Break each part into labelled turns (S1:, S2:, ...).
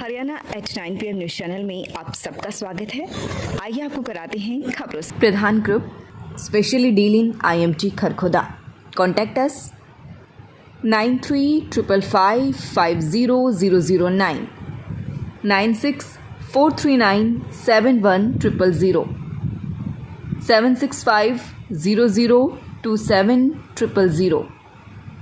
S1: Haryana at 9 PM news channel में आप सबका स्वागत है। आइए आपको कराते हैं खबरों से।
S2: Pradhan group specially dealing IMT Kharkhoda. Contact us 9355500009 9643971000 765002700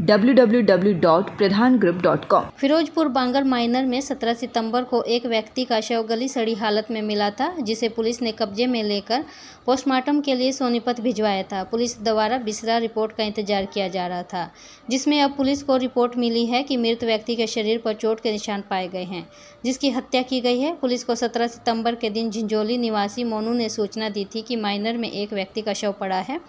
S2: www.pradhangroup.com।
S3: Ferozepur Bangar minor में 17 सितंबर को एक व्यक्ति का शव गली सड़ी हालत में मिला था, जिसे पुलिस ने कब्जे में लेकर पोस्टमार्टम के लिए सोनीपत भिजवाया था। पुलिस द्वारा बिसरा रिपोर्ट का इंतजार किया जा रहा था, जिसमें अब पुलिस को रिपोर्ट मिली है कि मृत व्यक्ति के शरीर पर चोट के निशान पाए गए हैं, जिसकी हत्या की गई है। पुलिस को 17 सितंबर के दिन झिंझोली निवासी मोनू ने सूचना दी थी कि माइनर में एक व्यक्ति का शव पड़ा है,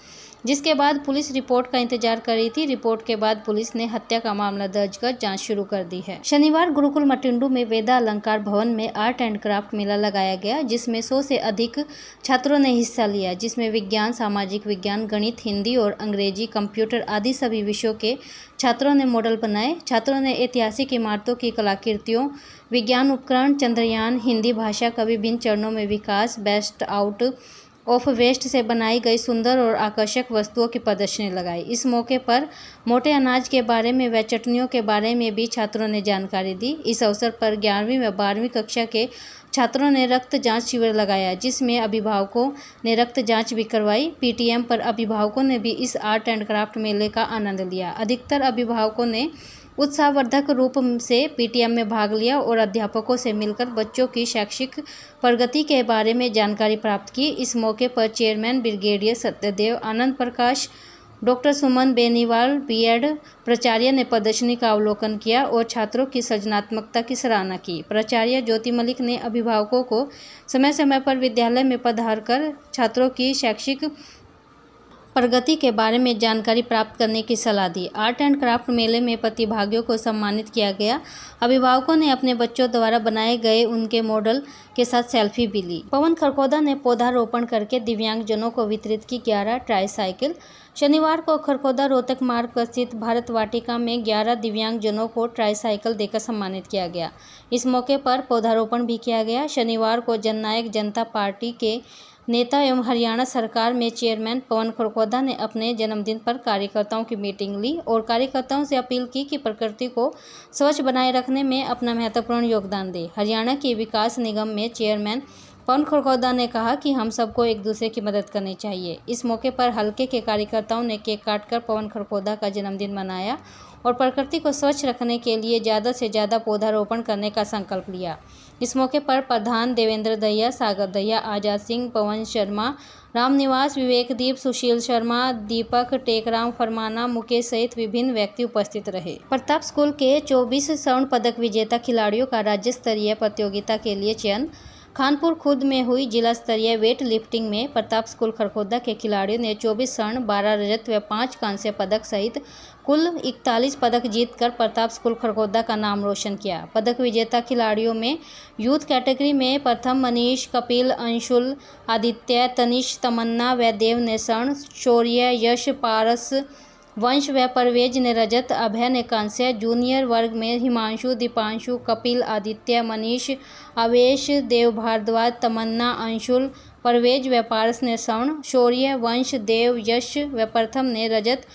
S3: जिसके बाद पुलिस रिपोर्ट का इंतजार कर रही थी। रिपोर्ट के बाद पुलिस ने हत्या का मामला दर्ज कर जांच शुरू कर दी है। शनिवार गुरुकुल मटिंडू में वेदा अलंकार भवन में आर्ट एंड क्राफ्ट मेला लगाया गया, जिसमें 100 से अधिक छात्रों ने हिस्सा लिया, जिसमें विज्ञान, सामाजिक विज्ञान, गणित, हिंदी और अंग्रेजी, कंप्यूटर आदि सभी विषयों के छात्रों ने मॉडल बनाए। छात्रों ने ऐतिहासिक इमारतों की कलाकृतियों, विज्ञान उपकरण, चंद्रयान, हिंदी भाषा का विभिन्न चरणों में विकास, बेस्ट आउट ऑफ वेस्ट से बनाई गई सुंदर और आकर्षक वस्तुओं की प्रदर्शनी लगाई। इस मौके पर मोटे अनाज के बारे में व चटनियों के बारे में भी छात्रों ने जानकारी दी। इस अवसर पर 11वीं व 12वीं कक्षा के छात्रों ने रक्त जांच शिविर लगाया, जिसमें अभिभावकों ने रक्त जांच भी करवाई। PTM पर अभिभावकों ने भी इस आर्ट एंड क्राफ्ट मेले का आनंद लिया। अधिकतर अभिभावकों ने उत्साहवर्धक रूप से PTM में भाग लिया और अध्यापकों से मिलकर बच्चों की शैक्षिक प्रगति के बारे में जानकारी प्राप्त की। इस मौके पर chairman brigadier Satyadev Anand Prakash, doctor सुमन बेनीवाल B.Ed प्राचार्य ने प्रदर्शनी का अवलोकन किया और छात्रों की सृजनात्मकता की सराहना की। प्राचार्य ज्योति मलिक ने अभिभावकों को समय समय पर विद्यालय में पधार कर छात्रों की शैक्षिक प्रगति के बारे में जानकारी प्राप्त करने की सलाह दी। आर्ट एंड क्राफ्ट मेले में प्रतिभागियों को सम्मानित किया गया। अभिभावकों ने अपने बच्चों द्वारा बनाए गए उनके मॉडल के साथ सेल्फी भी ली। पवन खरखोदा ने पौधारोपण करके दिव्यांगजनों को वितरित की 11 ट्राईसाइकिल। शनिवार को खरखोदा रोहतक मार्ग पर स्थित भारत वाटिका में 11 दिव्यांगजनों को ट्राईसाइकिल देकर सम्मानित किया गया। इस मौके पर पौधारोपण भी किया गया। शनिवार को जननायक जनता पार्टी के नेता एवं हरियाणा सरकार में चेयरमैन पवन खरखोदा ने अपने जन्मदिन पर कार्यकर्ताओं की मीटिंग ली और कार्यकर्ताओं से अपील की कि प्रकृति को स्वच्छ बनाए रखने में अपना महत्वपूर्ण योगदान दें। हरियाणा के विकास निगम में चेयरमैन पवन खरखोदा ने कहा कि हम सबको एक दूसरे की मदद करनी चाहिए। इस मौके पर हलके के कार्यकर्ताओं ने केक काटकर पवन खरखोदा का जन्मदिन मनाया और प्रकृति को स्वच्छ रखने के लिए ज़्यादा से ज़्यादा पौधारोपण करने का संकल्प लिया। इस मौके पर प्रधान देवेंद्र दहिया, सागर दहिया, आजाद सिंह, पवन शर्मा, रामनिवास, विवेकदीप, सुशील शर्मा, दीपक, टेकराम फरमाना, मुकेश सहित विभिन्न व्यक्ति उपस्थित रहे। प्रताप स्कूल के 24 स्वर्ण पदक विजेता खिलाड़ियों का राज्य स्तरीय प्रतियोगिता के लिए चयन। खानपुर खुर्द में हुई जिला स्तरीय वेट लिफ्टिंग में प्रताप स्कूल खरखोदा के खिलाड़ियों ने 24 स्वर्ण, 12 रजत व 5 कांस्य पदक सहित कुल 41 पदक जीतकर प्रताप स्कूल खरखोदा का नाम रोशन किया। पदक विजेता खिलाड़ियों में यूथ कैटेगरी में प्रथम मनीष, कपिल, अंशुल, आदित्य, तनिष, तमन्ना व देव ने स्वर्ण, शौर्य, यश, पारस, वंश व परवेज ने रजत, अभय ने कांस्य। जूनियर वर्ग में हिमांशु, दीपांशु, कपिल, आदित्य, मनीष, आवेश, देव भारद्वाज, तमन्ना, अंशुल, परवेज व पारस ने स्वर्ण, शौर्य, वंश, देव, यश व प्रथम ने रजत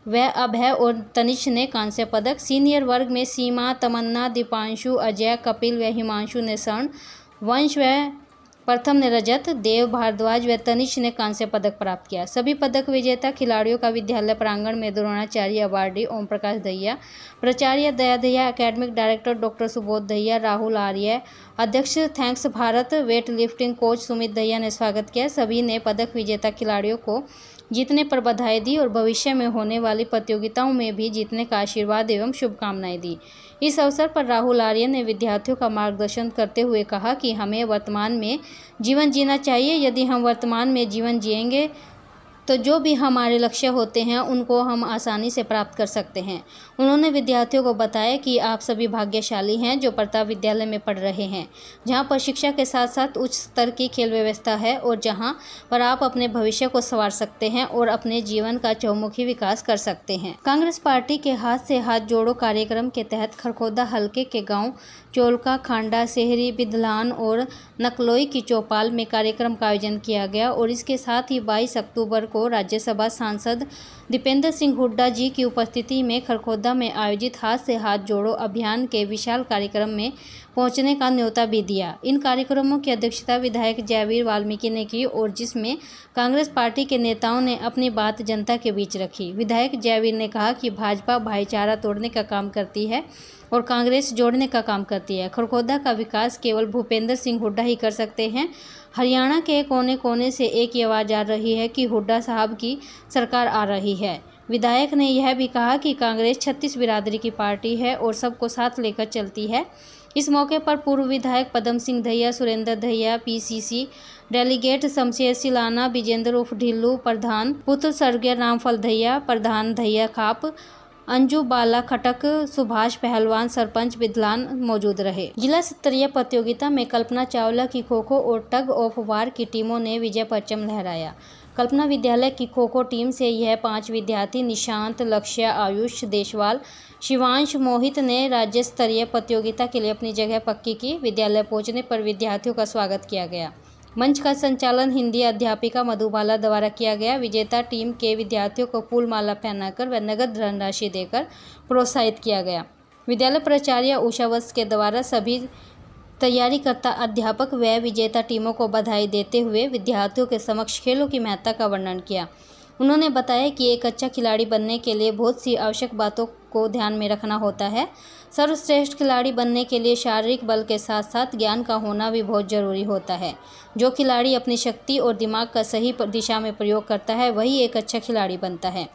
S3: व अभय और तनिष ने कांस्य पदक। सीनियर वर्ग में सीमा, तमन्ना, दीपांशु, अजय, कपिल व हिमांशु ने स्वर्ण, वंश व प्रथम ने रजत, देव भारद्वाज व तनिष ने कांस्य पदक प्राप्त किया। सभी पदक विजेता खिलाड़ियों का विद्यालय प्रांगण में द्रोणाचार्य अवार्डी ओम प्रकाश दहिया, प्राचार्य Daya Dahiya, academic director doctor Subodh Dahiya, Rahul Arya, अध्यक्ष thanks Bharat, weight lifting coach Sumit Dahiya ने स्वागत किया। सभी ने पदक विजेता खिलाड़ियों को जीतने पर बधाई दी और भविष्य में होने वाली प्रतियोगिताओं में भी जीतने का आशीर्वाद एवं शुभकामनाएं दी। इस अवसर पर राहुल आर्य ने विद्यार्थियों का मार्गदर्शन करते हुए कहा कि हमें वर्तमान में जीवन जीना चाहिए। यदि हम वर्तमान में जीवन जिएंगे तो जो भी हमारे लक्ष्य होते हैं उनको हम आसानी से प्राप्त कर सकते हैं। उन्होंने विद्यार्थियों को बताया कि आप सभी भाग्यशाली हैं जो प्रताप विद्यालय में पढ़ रहे हैं, जहां पर शिक्षा के साथ साथ उच्च स्तर की खेल व्यवस्था है और जहां पर आप अपने भविष्य को संवार सकते हैं और अपने जीवन का चहुमुखी विकास कर सकते हैं। कांग्रेस पार्टी के हाथ से हाथ जोड़ो कार्यक्रम के तहत खरखोदा हलके के गाँव चोलका, खांडा, शहरी, बिदलान और नकलोई की चौपाल में कार्यक्रम का आयोजन किया गया और इसके साथ ही 22 अक्टूबर को राज्यसभा सांसद दीपेंद्र सिंह हुड्डा जी की उपस्थिति में खरखोदा में आयोजित हाथ से हाथ जोड़ो अभियान के विशाल कार्यक्रम में पहुंचने का न्योता भी दिया। इन कार्यक्रमों की अध्यक्षता विधायक जयवीर वाल्मीकि ने की और जिसमें कांग्रेस पार्टी के नेताओं ने अपनी बात जनता के बीच रखी। विधायक जयवीर ने कहा कि भाजपा भाईचारा तोड़ने का काम करती है और कांग्रेस जोड़ने का काम करती है। खरखोदा का विकास केवल भूपेंद्र सिंह हुड्डा ही कर सकते हैं। हरियाणा के कोने कोने से एक ही आवाज़ आ रही है कि हुड्डा साहब की सरकार आ रही है। विधायक ने यह भी कहा कि कांग्रेस 36 बिरादरी की पार्टी है और सबको साथ लेकर चलती है। इस मौके पर पूर्व विधायक पदम सिंह दहिया, सुरेंद्र दहिया, पीसीसी डेलीगेट शमशेर सिलाना, विजेंद्र उर्फ ढिल्लू, प्रधान पुत्र स्वर्गीय रामफल दहिया, प्रधान दहिया खाप, अंजू बाला खटक, सुभाष पहलवान, सरपंच बिदलान मौजूद रहे। जिला स्तरीय प्रतियोगिता में कल्पना चावला की खो-खो और टग ऑफ वार की टीमों ने विजय परचम लहराया। कल्पना विद्यालय की खो-खो टीम से यह 5 विद्यार्थी निशांत, लक्ष्य, आयुष, देशवाल, शिवांश, मोहित ने राज्य स्तरीय प्रतियोगिता के लिए अपनी जगह पक्की की। विद्यालय पहुंचने पर विद्यार्थियों का स्वागत किया गया। मंच का संचालन हिंदी अध्यापिका मधुबाला द्वारा किया गया। विजेता टीम के विद्यार्थियों को फूल माला पहनाकर व नगद धनराशि देकर प्रोत्साहित किया गया। विद्यालय प्राचार्य उषा वत्स के द्वारा सभी तैयारीकर्ता अध्यापक व विजेता टीमों को बधाई देते हुए विद्यार्थियों के समक्ष खेलों की महत्ता का वर्णन किया। उन्होंने बताया कि एक अच्छा खिलाड़ी बनने के लिए बहुत सी आवश्यक बातों को ध्यान में रखना होता है। सर्वश्रेष्ठ खिलाड़ी बनने के लिए शारीरिक बल के साथ साथ ज्ञान का होना भी बहुत जरूरी होता है। जो खिलाड़ी अपनी शक्ति और दिमाग का सही दिशा में प्रयोग करता है वही एक अच्छा खिलाड़ी बनता है।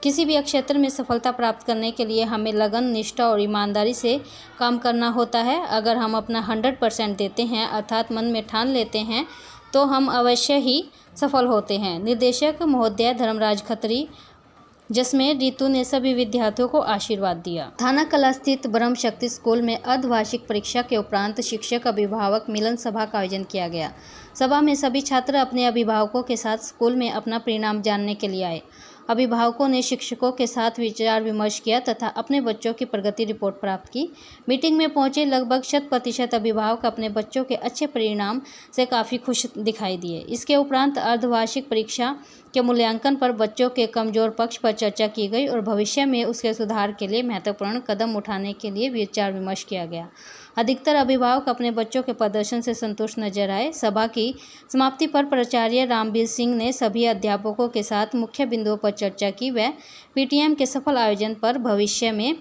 S3: किसी भी क्षेत्र में सफलता प्राप्त करने के लिए हमें लगन, निष्ठा और ईमानदारी से काम करना होता है। अगर हम अपना 100% देते हैं अर्थात मन में ठान लेते हैं तो हम अवश्य ही सफल होते हैं। निर्देशक महोदय धर्मराज खत्री, जिसमें रितु ने सभी विद्यार्थियों को आशीर्वाद दिया। थाना कला स्थित ब्रह्म शक्ति स्कूल में अर्धवार्षिक परीक्षा के उपरांत शिक्षक अभिभावक मिलन सभा का आयोजन किया गया। सभा में सभी छात्र अपने अभिभावकों के साथ स्कूल में अपना परिणाम जानने के लिए आए। अभिभावकों ने शिक्षकों के साथ विचार विमर्श किया तथा अपने बच्चों की प्रगति रिपोर्ट प्राप्त की। मीटिंग में पहुंचे लगभग 100% अभिभावक अपने बच्चों के अच्छे परिणाम से काफ़ी खुश दिखाई दिए। इसके उपरांत अर्धवार्षिक परीक्षा के मूल्यांकन पर बच्चों के कमजोर पक्ष पर चर्चा की गई और भविष्य में उसके सुधार के लिए महत्वपूर्ण कदम उठाने के लिए विचार विमर्श किया गया। अधिकतर अभिभावक अपने बच्चों के प्रदर्शन से संतुष्ट नजर आए। सभा की समाप्ति पर प्राचार्य रामबीर सिंह ने सभी अध्यापकों के साथ मुख्य बिंदुओं पर चर्चा की व पीटीएम के सफल आयोजन पर भविष्य में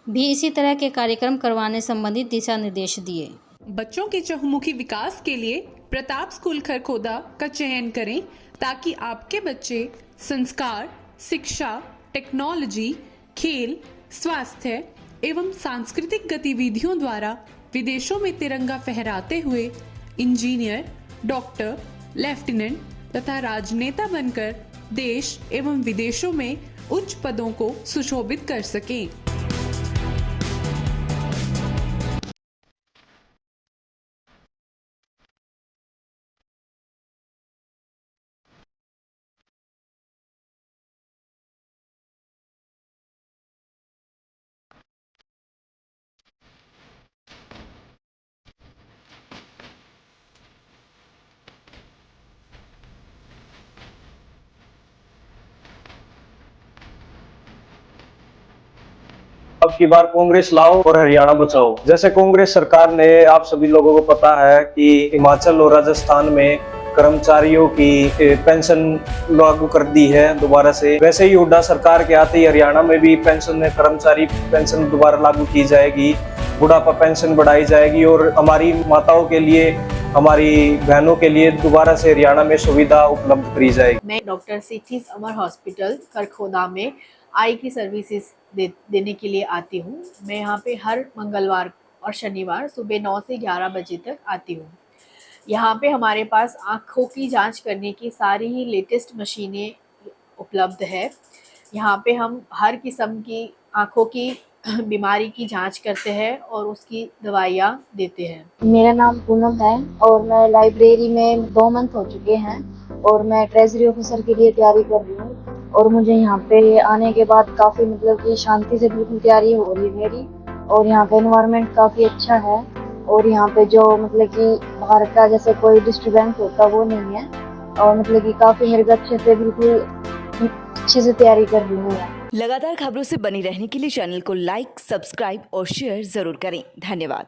S3: भी इसी तरह के कार्यक्रम करवाने संबंधी दिशा निर्देश दिए।
S4: बच्चों के चहुमुखी विकास के लिए प्रताप स्कूल खरखोदा का चयन करें ताकि आपके बच्चे संस्कार, शिक्षा, टेक्नोलॉजी, खेल, स्वास्थ्य एवं सांस्कृतिक गतिविधियों द्वारा विदेशों में तिरंगा फहराते हुए इंजीनियर, डॉक्टर, लेफ्टिनेंट तथा राजनेता बनकर देश एवं विदेशों में उच्च पदों को सुशोभित कर सकें।
S5: अब की बार कांग्रेस लाओ और हरियाणा बचाओ। जैसे कांग्रेस सरकार ने, आप सभी लोगों को पता है कि हिमाचल और राजस्थान में कर्मचारियों की पेंशन लागू कर दी है दोबारा से। वैसे ही हुड्डा सरकार के आते ही हरियाणा में भी पेंशन, कर्मचारी पेंशन दोबारा लागू की जाएगी, बुढ़ापा पेंशन बढ़ाई जाएगी और हमारी माताओं के लिए, हमारी बहनों के लिए दोबारा से हरियाणा में सुविधा उपलब्ध करी जाएगी।
S6: मैं डॉक्टर सिटीज अमर हॉस्पिटल खरखोदा में आई की सर्विसेज देने के लिए आती हूँ। मैं यहाँ पे हर मंगलवार और शनिवार सुबह 9 से 11 बजे तक आती हूँ। यहाँ पे हमारे पास आँखों की जांच करने की सारी ही लेटेस्ट मशीनें उपलब्ध है। यहाँ पे हम हर किस्म की आँखों की बीमारी की जांच करते हैं और उसकी दवाइयाँ देते हैं।
S7: मेरा नाम पूनम है और मैं लाइब्रेरी में 2 मंथ हो चुके हैं और मैं ट्रेजरी ऑफिसर के लिए तैयारी कर रही हूँ और मुझे यहाँ पे आने के बाद काफ़ी मतलब कि शांति से बिल्कुल तैयारी हो रही है मेरी और यहाँ का एनवायरनमेंट काफ़ी अच्छा है और यहाँ पे जो मतलब कि भारत का जैसे कोई डिस्टर्बेंस होता वो नहीं है, और मतलब कि काफ़ी मेरे को अच्छे से बिल्कुल अच्छे से तैयारी कर रही हूँ।
S2: लगातार खबरों से बनी रहने के लिए चैनल को लाइक, सब्सक्राइब और शेयर जरूर करें। धन्यवाद।